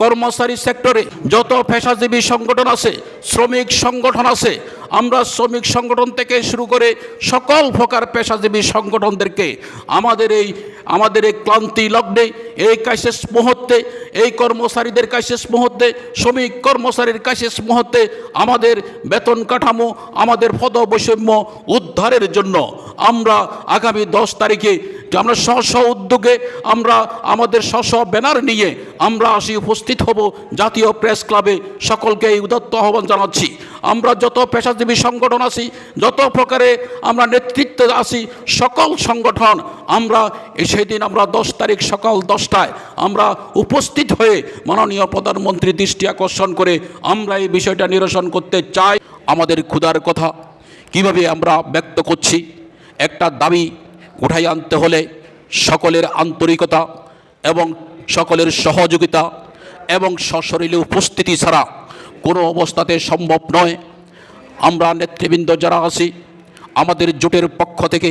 কর্মচারী সেক্টরে যত পেশাজীবী সংগঠন আছে, শ্রমিক সংগঠন আছে, আমরা শ্রমিক সংগঠন থেকে শুরু করে সকল প্রকার পেশাজীবী সংগঠনদেরকে আমাদের এই ক্লান্তি লগ্নে, এই ক্রাইসিস মুহূর্তে, এই কর্মচারীদের ক্রাইসিস মুহূর্তে, শ্রমিক কর্মচারীর ক্রাইসিস মুহূর্তে আমাদের বেতন কাঠামো, আমাদের পদবৈষম্য উদ্ধারের জন্য আমরা আগামী 10 তারিখে আমরা স্ব উদ্যোগে আমরা আমাদের স্ব ব্যানার নিয়ে আমরা উপস্থিত হব জাতীয় প্রেস ক্লাবে। সকলকে এই উদাত্ত আহ্বান জানাচ্ছি। আমরা যত পেশাজীবী সংগঠন আছি, যত প্রকারে আমরা নেতৃত্বে আছি, সকল সংগঠন আমরা সেদিন আমরা 10 তারিখ সকাল 10টায় আমরা উপস্থিত হয়ে মাননীয় প্রধানমন্ত্রীর দৃষ্টি আকর্ষণ করে আমরা এই বিষয়টা নিরসন করতে চাই। আমাদের ক্ষুধার কথা কিভাবে আমরা ব্যক্ত করছি, একটা দাবি উঠাই আনতে হলে সকলের আন্তরিকতা এবং সকলের সহযোগিতা এবং সশরীরে উপস্থিতি ছাড়া কোনো অবস্থাতে সম্ভব নয়। আমরা নেতৃবৃন্দ যারা আছি, আমাদের জোটের পক্ষ থেকে,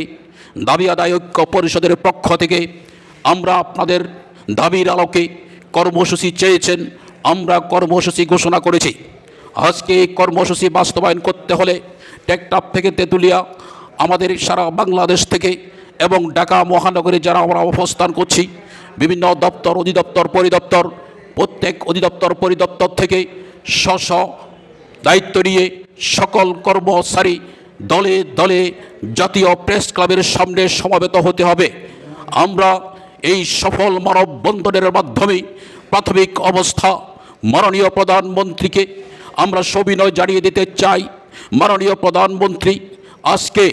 দাবি আদায় ঐক্য পরিষদের পক্ষ থেকে আমরা আপনাদের দাবির আলোকে কর্মসূচি চেয়েছেন, আমরা কর্মসূচি ঘোষণা করেছি। আজকে এই কর্মসূচি বাস্তবায়ন করতে হলে টেকটাপ থেকে তেঁতুলিয়া, আমাদের সারা বাংলাদেশ থেকে এবং ঢাকা মহানগরে যারা আমরা অবস্থান করছি, বিভিন্ন দপ্তর, অধিদপ্তর, পরিদপ্তর, প্রত্যেক অধিদপ্তর পরিদপ্তর থেকে স্ব দায়িত্ব নিয়ে সকল কর্মচারী দলে দলে জাতীয় প্রেস ক্লাবের সামনে সমবেত হতে হবে। আমরা এই সফল মানববন্ধনের মাধ্যমে প্রাথমিক অবস্থা মাননীয় প্রধানমন্ত্রীকে আমরা সবিনয় জানিয়ে দিতে চাই। মাননীয় প্রধানমন্ত্রী, আজকে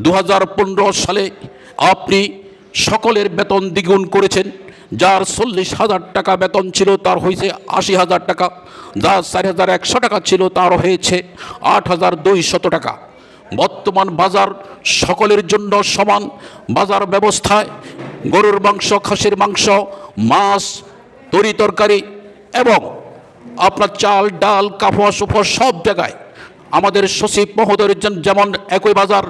2015 সালে আপনি সকলের বেতন দ্বিগুণ করেছেন। যার 40,000 টাকা বেতন ছিল তার হয়েছে 80,000 টাকা, যার 4,100 টাকা ছিল তার হয়েছে 8,200 টাকা। বর্তমান বাজার সকলের জন্য সমান বাজার ব্যবস্থায় গরুর মাংস, খাসির মাংস, মাছ, তরি তরকারি এবং আপনার চাল, ডাল, কাপড় চোপড় সব জায়গায় আমাদের সচিব মহোদয়ের যেমন একই বাজার,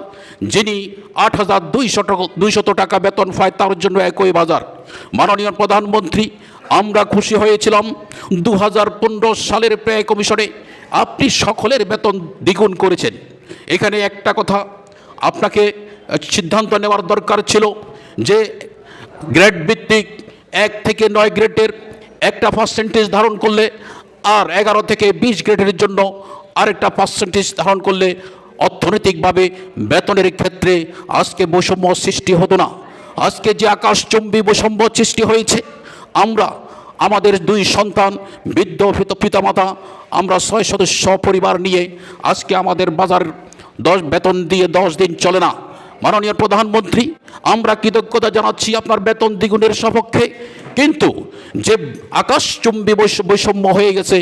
যিনি 8,200 টাকা বেতন পায় তার জন্য একই বাজার। মাননীয় প্রধানমন্ত্রী, আমরা খুশি হয়েছিলাম 2015 সালের ব্যয় কমিশনে আপনি সকলের বেতন দ্বিগুণ করেছেন। এখানে একটা কথা আপনাকে সিদ্ধান্ত নেওয়ার দরকার ছিল যে গ্রেড ভিত্তিক 1 থেকে 9 গ্রেডের একটা পার্সেন্টেজ ধারণ করলে আর 11 থেকে 20 গ্রেডের জন্য আরেকটা পার্সেন্টেজ ধারণ করলে অর্থনৈতিকভাবে বেতনের ক্ষেত্রে আজকে বৈষম্য সৃষ্টি হতো না। আজকে যে আকাশচুম্বী বৈষম্য সৃষ্টি হয়েছে, আমরা আমাদের 2 সন্তান, বৃদ্ধ পিতামাতা, আমরা 6 সদস্য পরিবার নিয়ে আজকে আমাদের বাজার বেতন দিয়ে 10 দিন চলে না। মাননীয় প্রধানমন্ত্রী, আমরা কৃতজ্ঞতা জানাচ্ছি আপনার বেতন দ্বিগুণের সপক্ষে, কিন্তু যে আকাশচুম্বী বৈষম্য হয়ে গেছে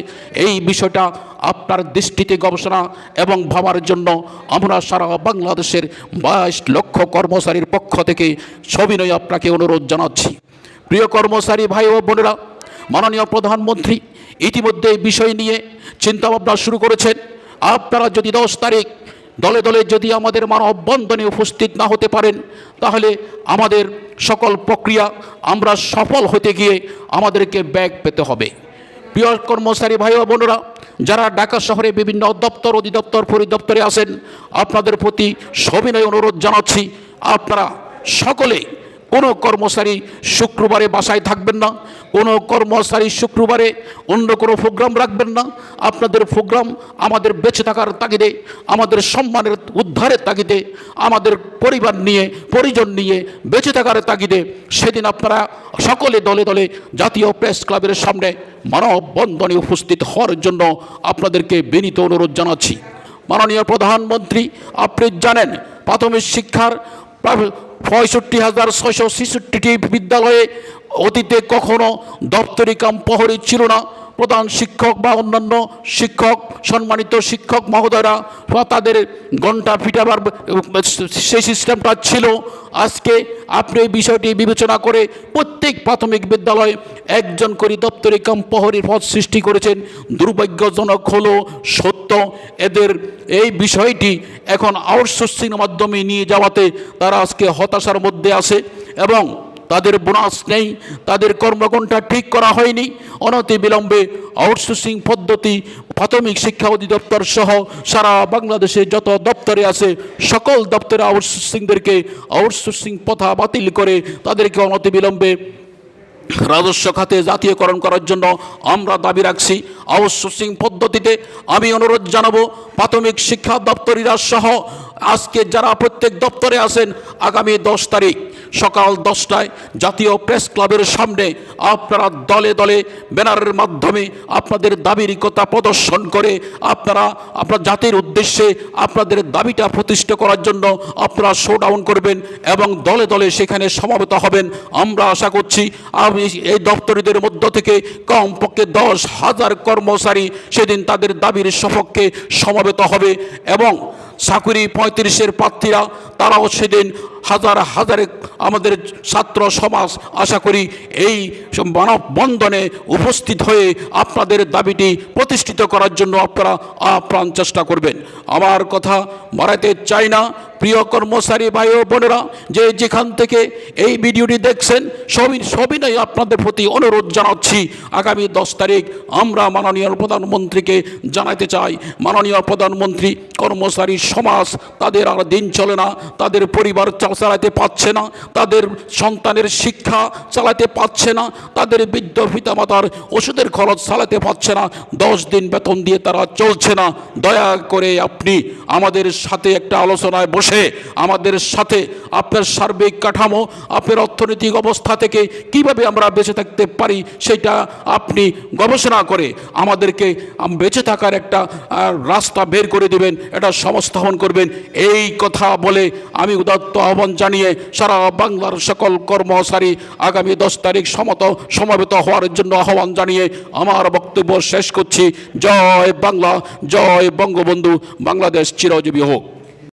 এই বিষয়টা আপনার দৃষ্টিতে গবেষণা এবং ভাবার জন্য আমরা সারা বাংলাদেশের 22 লক্ষ কর্মচারীর পক্ষ থেকে সবিনয় আপনাকে অনুরোধ জানাচ্ছি। প্রিয় কর্মচারী ভাই ও বোনেরা, মাননীয় প্রধানমন্ত্রী ইতিমধ্যে এই বিষয় নিয়ে চিন্তাভাবনা শুরু করেছেন। আপনারা যদি 10 তারিখ দলে দলে যদি আমাদের মানববন্ধনে উপস্থিত না হতে পারেন, তাহলে আমাদের সকল প্রক্রিয়া আমরা সফল হতে গিয়ে আমাদেরকে ব্যাগ পেতে হবে। প্রিয় কর্মচারী ভাই ও বোনেরা, যারা ঢাকা শহরে বিভিন্ন দপ্তর, অধিদপ্তর, পরিদপ্তরে আছেন, আপনাদের প্রতি সবিনয় অনুরোধ জানাচ্ছি, আপনারা সকলে কোনো কর্মচারী শুক্রবারে বাসায় থাকবেন না, কোনো কর্মচারী শুক্রবারে অন্য কোনো প্রোগ্রাম রাখবেন না। আপনাদের প্রোগ্রাম আমাদের বেঁচে থাকার তাগিদে, আমাদের সম্মানের উদ্ধারের তাগিদে, আমাদের পরিবার নিয়ে, পরিজন নিয়ে বেঁচে থাকার তাগিদে সেদিন আপনারা সকলে দলে দলে জাতীয় প্রেস ক্লাবের সামনে মানববন্ধনে উপস্থিত হওয়ার জন্য আপনাদেরকে বিনীত অনুরোধ জানাচ্ছি। মাননীয় প্রধানমন্ত্রী, আপনি জানেন প্রাথমিক শিক্ষার 65,666টি বিদ্যালয়ে অতীতে কখনো দপ্তরি কাম প্রহরী ছিল না। প্রধান শিক্ষক বা অন্যান্য শিক্ষক, সম্মানিত শিক্ষক মহোদয়রা তাদের ঘণ্টা ফিটাবার সেই সিস্টেমটা ছিল। আজকে আপনি এই বিষয়টি বিবেচনা করে প্রত্যেক প্রাথমিক বিদ্যালয়ে একজন করে দপ্তরি কাম প্রহরীর পদ সৃষ্টি করেছেন। দুর্ভাগ্যজনক হলো সত্য, এদের এই বিষয়টি এখন আউটসোর্সিংয়ের মাধ্যমে নিয়ে যাওয়াতে তারা আজকে হতাশার মধ্যে আছে এবং তাদের বোনাস নেই, তাদের কর্মঘণ্টা ঠিক করা হয়নি। অনতিবিলম্বে আউটসোর্সিং পদ্ধতি প্রাথমিক শিক্ষা অধিদপ্তর সহ সারা বাংলাদেশে যত দপ্তরে আছে সকল দপ্তরে আউটসোর্সিং প্রথা বাতিল করে তাদেরকে অনতিবিলম্বে রাজস্ব খাতে জাতীয়করণ করার জন্য আমরা দাবি রাখছি। আউটসোর্সিং পদ্ধতিতে আমি অনুরোধ জানাবো প্রাথমিক শিক্ষা দপ্তরিরা সহ আজকে যারা প্রত্যেক দপ্তরে আছেন, আগামী 10 তারিখ সকাল 10টায় জাতীয় প্রেস ক্লাবের সামনে আপনারা দলে দলে ব্যানারের মাধ্যমে আপনাদের দাবির কথা প্রদর্শন করে আপনার জাতির উদ্দেশ্যে আপনাদের দাবিটা প্রতিষ্ঠা করার জন্য আপনারা শোডাউন করবেন এবং দলে দলে সেখানে সমবেত হবেন। আমরা আশা করছি আমি এই দপ্তরিদের মধ্য থেকে কমপক্ষে 10,000 কর্মচারী সেদিন তাদের দাবির সপক্ষে সমবেত হবে এবং চাকুরি 35-এর প্রার্থীরা তারাও সেদিন হাজার হাজারে আমাদের ছাত্র সমাজ আশা করি এই মানববন্ধনে উপস্থিত হয়ে আপনাদের দাবিটি প্রতিষ্ঠিত করার জন্য আপনারা আপ্রাণ চেষ্টা করবেন। আমার কথা বাড়াতে চাই না। প্রিয় কর্মচারী ভাই ও বোনেরা, যে যেখান থেকে এই ভিডিওটি দেখছেন সবিনয় আপনাদের প্রতি অনুরোধ জানাচ্ছি, আগামী 10 তারিখ আমরা মাননীয় প্রধানমন্ত্রীকে জানাতে চাই, মাননীয় প্রধানমন্ত্রী কর্মচারী সমাজ তাদের আর দিন চলে না, তাদের পরিবার চালাতে পারছে না, তাদের সন্তানের শিক্ষা চালাতে পারছে না, তাদের বৃদ্ধ পিতামাতার ওষুধের খরচ চালাতে পারছে না, 10 দিন বেতন দিয়ে তারা চলছে না। দয়া করে আপনি আমাদের সাথে একটা আলোচনায় বসে আমাদের সাথে আপনার সার্বিক কাঠামো, আপনার অর্থনৈতিক অবস্থা থেকে কিভাবে আমরা বেঁচে থাকতে পারি সেটা আপনি গবেষণা করে আমাদেরকে বেঁচে থাকার একটা রাস্তা বের করে দিবেন, এটা সংস্থাপন করবেন। এই কথা বলে আমি উদাত্ত আহ্বান জানিয়ে সারা বাংলার সকল কর্মচারী আগামী 10 তারিখ সমবেত হওয়ার জন্য আহ্বান জানিয়ে আমার বক্তব্য শেষ করছি। জয় বাংলা, জয় বঙ্গবন্ধু, বাংলাদেশ চিরজীবী হোক।